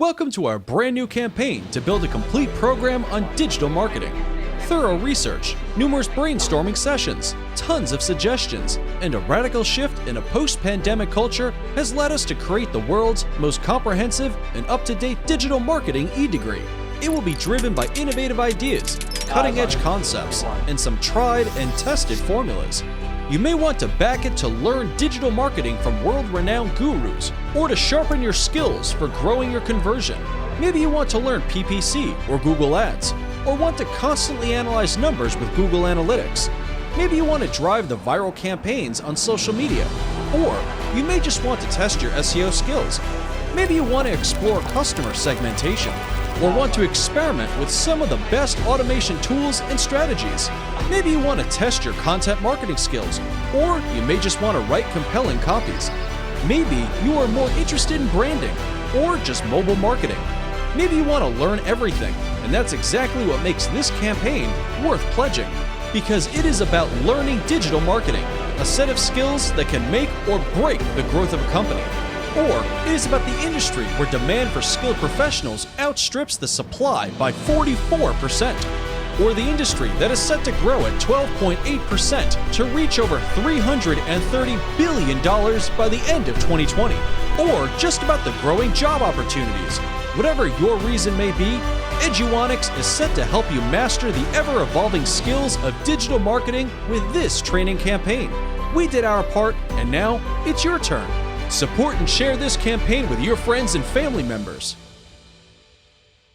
Welcome to our brand new campaign to build a complete program on digital marketing. Thorough research, numerous brainstorming sessions, tons of suggestions, and a radical shift in a post-pandemic culture has led us to create the world's most comprehensive and up-to-date digital marketing e-degree. It will be driven by innovative ideas, cutting-edge concepts, and some tried and tested formulas. You may want to back it to learn digital marketing from world-renowned gurus, or to sharpen your skills for growing your conversion. Maybe you want to learn PPC or Google Ads, or want to constantly analyze numbers with Google Analytics. Maybe you want to drive the viral campaigns on social media, or you may just want to test your SEO skills. Maybe you want to explore customer segmentation, or want to experiment with some of the best automation tools and strategies. Maybe you want to test your content marketing skills, or you may just want to write compelling copies. Maybe you are more interested in branding, or just mobile marketing. Maybe you want to learn everything, and that's exactly what makes this campaign worth pledging. Because it is about learning digital marketing, a set of skills that can make or break the growth of a company. Or it is about the industry where demand for skilled professionals outstrips the supply by 44%. Or the industry that is set to grow at 12.8% to reach over $330 billion by the end of 2020. Or just about the growing job opportunities. Whatever your reason may be, Eduonix is set to help you master the ever-evolving skills of digital marketing with this training campaign. We did our part, and now it's your turn. Support and share this campaign with your friends and family members.